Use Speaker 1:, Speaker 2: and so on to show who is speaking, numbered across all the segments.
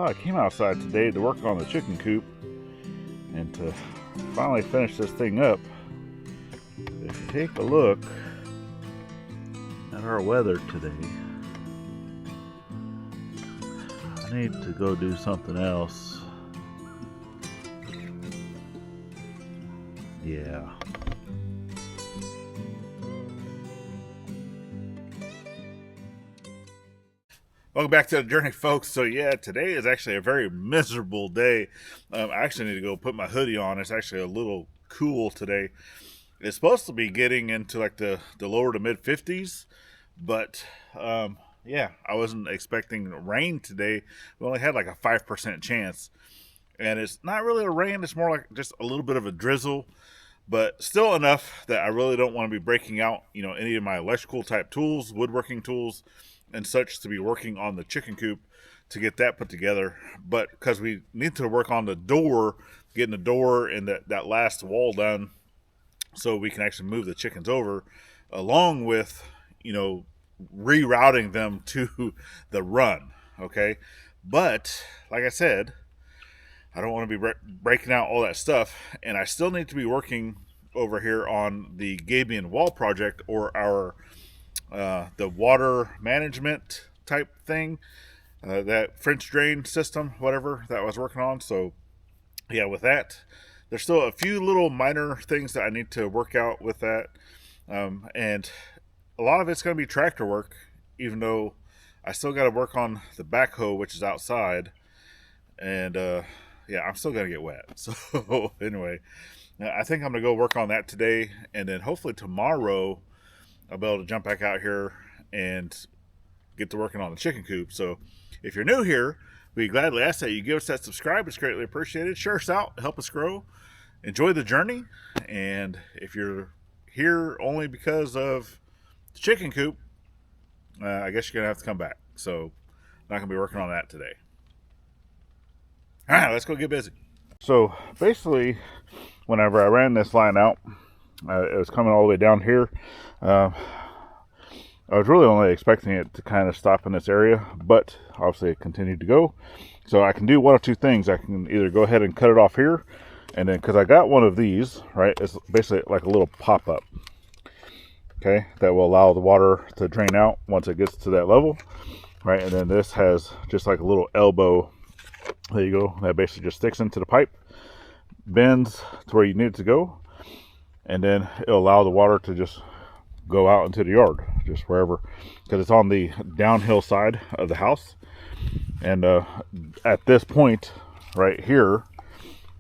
Speaker 1: Well, I came outside today to work on the chicken coop and to finally finish this thing up. If you take a look at our weather today, I need to go do something else. Yeah. Welcome back to the journey, folks. So yeah, today is actually a very miserable day. I actually need to go put my hoodie on. It's actually a little cool today. It's supposed to be getting into like the lower to mid 50s, but yeah, I wasn't expecting rain today. We only had like a 5% chance, and it's not really a rain. It's more like just a little bit of a drizzle, but still enough that I really don't want to be breaking out, any of my electrical type tools, woodworking tools, and such to be working on the chicken coop to get that put together. But because we need to work on the door, getting the door and that last wall done so we can actually move the chickens over, along with, rerouting them to the run. Okay. But like I said, I don't want to be breaking out all that stuff. And I still need to be working over here on the gabion wall project, or our the water management type thing, that French drain system, whatever that I was working on. So yeah, with that, there's still a few little minor things that I need to work out with that. And a lot of it's going to be tractor work, even though I still got to work on the backhoe, which is outside. And yeah, I'm still going to get wet. So anyway, I think I'm going to go work on that today. And then hopefully tomorrow I'll be able to jump back out here and get to working on the chicken coop. So if you're new here, we gladly ask that you give us that subscribe. It's greatly appreciated. Share us out, help us grow, enjoy the journey. And if you're here only because of the chicken coop, I guess you're gonna have to come back. So I'm not gonna be working on that today. All right, let's go get busy. So basically, whenever I ran this line out, it was coming all the way down here. I was really only expecting it to kind of stop in this area, but obviously it continued to go. So I can do one of two things. I can either go ahead and cut it off here, and then, because I got one of these, right, it's basically like a little pop-up, okay, that will allow the water to drain out once it gets to that level, right? And then this has just like a little elbow, there you go, that basically just sticks into the pipe, bends to where you need it to go, and then it'll allow the water to just go out into the yard, just wherever, because it's on the downhill side of the house. And at this point right here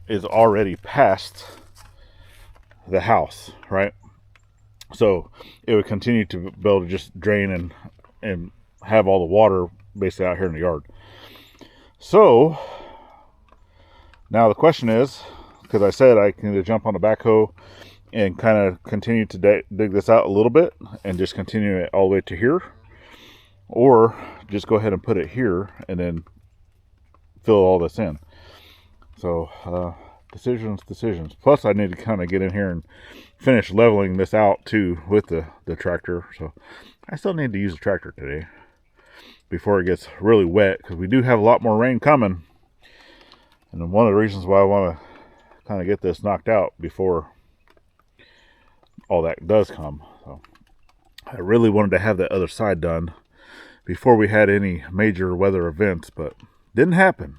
Speaker 1: is already past the house, right? So it would continue to be able to just drain and have all the water basically out here in the yard. So now the question is, because I said I can either jump on the backhoe and kind of continue to dig this out a little bit and just continue it all the way to here, or just go ahead and put it here and then fill all this in. So decisions. Plus I need to kind of get in here and finish leveling this out too with the tractor. So I still need to use the tractor today before it gets really wet, because we do have a lot more rain coming. And then one of the reasons why I want to kind of get this knocked out before all that does come. So I really wanted to have that other side done before we had any major weather events, but didn't happen.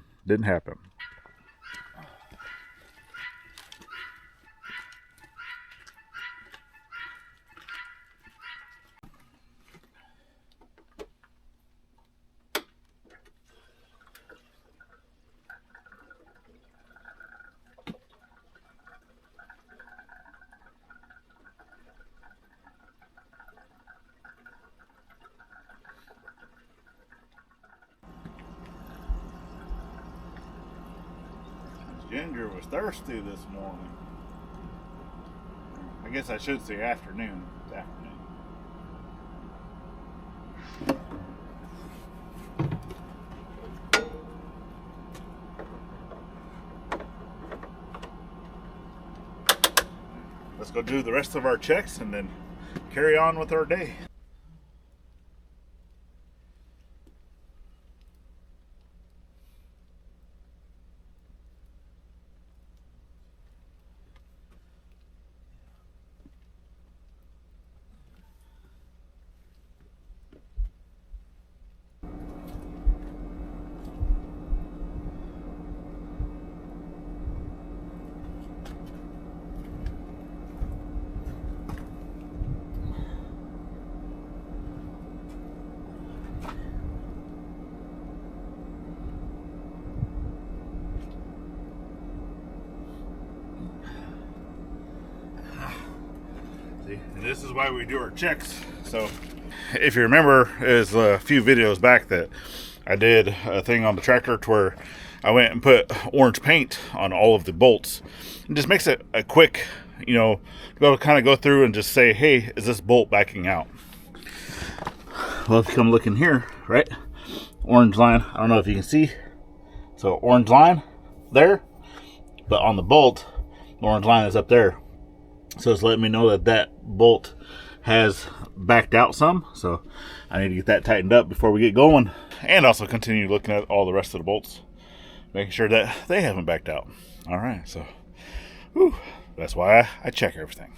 Speaker 1: Ginger was thirsty this morning. I guess I should say afternoon. It's afternoon. Let's go do the rest of our checks and then carry on with our day. And this is why we do our checks. So if you remember, is a few videos back that I did a thing on the tractor to where I went and put orange paint on all of the bolts. It just makes it a quick, you know, to be able to kind of go through and just say, hey, is this bolt backing out? Well, if you come look in here, right? Orange line, I don't know if you can see. So orange line there, but on the bolt, the orange line is up there. So it's letting me know that that bolt has backed out some. So I need to get that tightened up before we get going. And also continue looking at all the rest of the bolts, making sure that they haven't backed out. All right, so whew, that's why I check everything.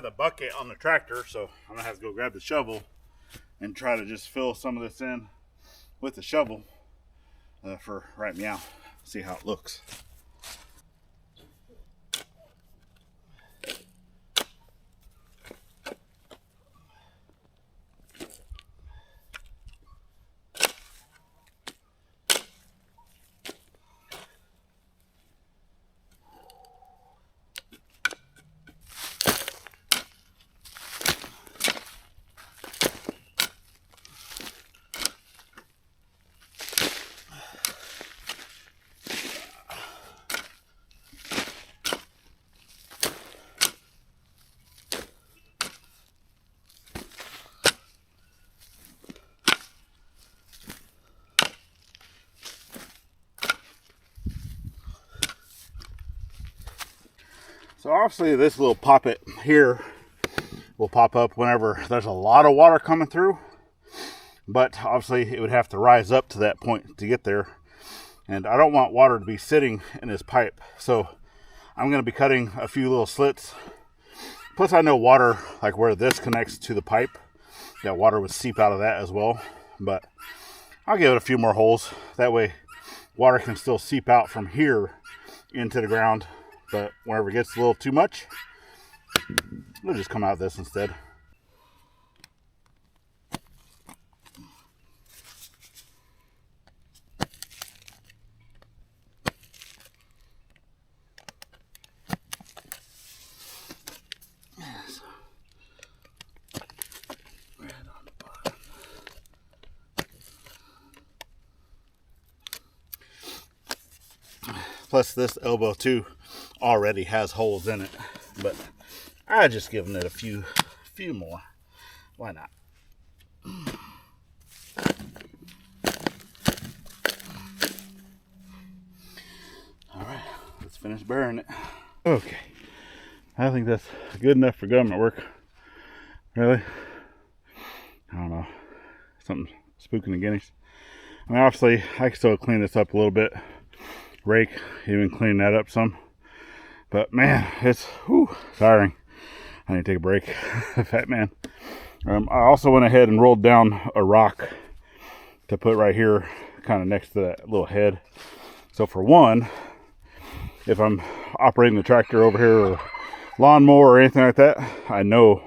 Speaker 1: The bucket on the tractor, so I'm gonna have to go grab the shovel and try to just fill some of this in with the shovel for right now. See how it looks. So obviously this little poppet here will pop up whenever there's a lot of water coming through, but obviously it would have to rise up to that point to get there. and I don't want water to be sitting in this pipe. So I'm going to be cutting a few little slits. Plus I know water, like where this connects to the pipe, that water would seep out of that as well. But I'll give it a few more holes. That way water can still seep out from here into the ground. But whenever it gets a little too much, it'll just come out this instead. Plus this elbow too already has holes in it, but I just giving it a few more. Why not? All right, let's finish burying it. Okay, I think that's good enough for government work. Really? I don't know. Something spooking the guineas. I mean, obviously, I can still clean this up a little bit. Rake, even clean that up some. But man, it's tiring. I need to take a break. Fat man. I also went ahead and rolled down a rock to put right here, kind of next to that little head. So for one, if I'm operating the tractor over here or lawnmower or anything like that, I know,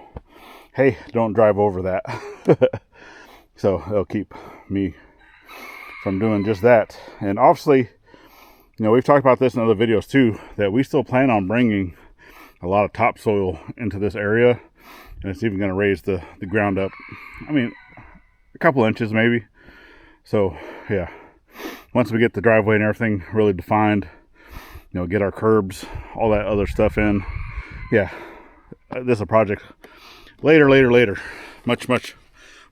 Speaker 1: hey, don't drive over that. So it'll keep me from doing just that. And obviously, you know, we've talked about this in other videos too, that we still plan on bringing a lot of topsoil into this area. And it's even going to raise the ground up, I mean, a couple inches maybe. So yeah, once we get the driveway and everything really defined, you know, get our curbs, all that other stuff in. Yeah, this is a project later.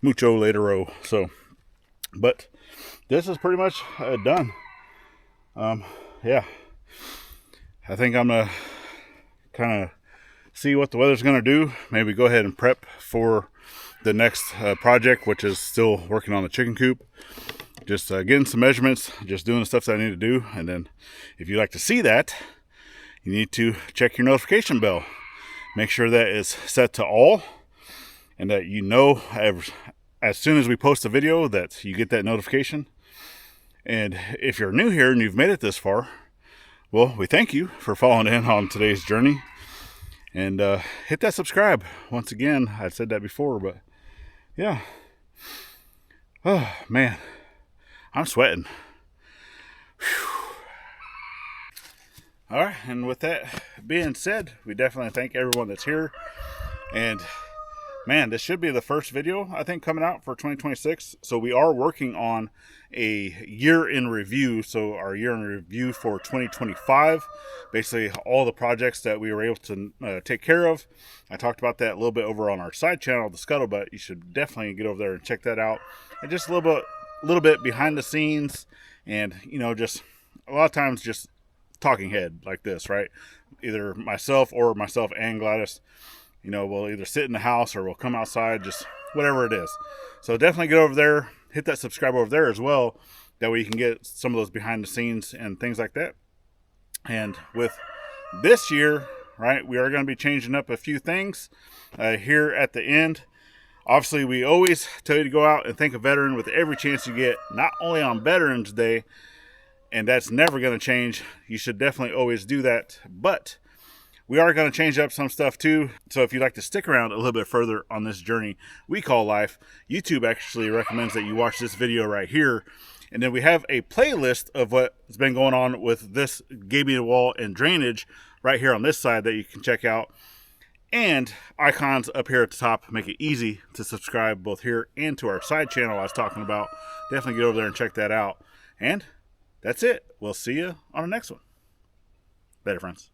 Speaker 1: Mucho later. So, but this is pretty much done. Yeah, I think I'm gonna kind of see what the weather's gonna do. Maybe go ahead and prep for the next project, which is still working on the chicken coop. Just getting some measurements, just doing the stuff that I need to do. And then if you'd like to see that, you need to check your notification bell. Make sure that is set to all, and that you know as soon as we post a video that you get that notification. And if you're new here and you've made it this far, well, we thank you for following in on today's journey. And hit that subscribe. Once again, I've said that before, but yeah. Oh, man. I'm sweating. Whew. All right, and with that being said, we definitely thank everyone that's here. And man, this should be the first video, I think, coming out for 2026. So we are working on a year in review. So our year in review for 2025, basically all the projects that we were able to take care of. I talked about that a little bit over on our side channel, the Scuttlebutt. You should definitely get over there and check that out. And just a little bit behind the scenes, and you know, just a lot of times just talking head like this, right? Either myself and Gladys, you know, we'll either sit in the house or we'll come outside, just whatever it is. So definitely get over there, hit that subscribe over there as well. That way you can get some of those behind the scenes and things like that. And with this year, right, we are going to be changing up a few things here at the end. Obviously, we always tell you to go out and thank a veteran with every chance you get, not only on Veterans Day, and that's never going to change. You should definitely always do that. But we are going to change up some stuff too. So if you'd like to stick around a little bit further on this journey we call life, YouTube actually recommends that you watch this video right here. And then we have a playlist of what's been going on with this gabion wall and drainage right here on this side that you can check out. And icons up here at the top make it easy to subscribe both here and to our side channel I was talking about. Definitely get over there and check that out. And that's it. We'll see you on the next one. Later, friends.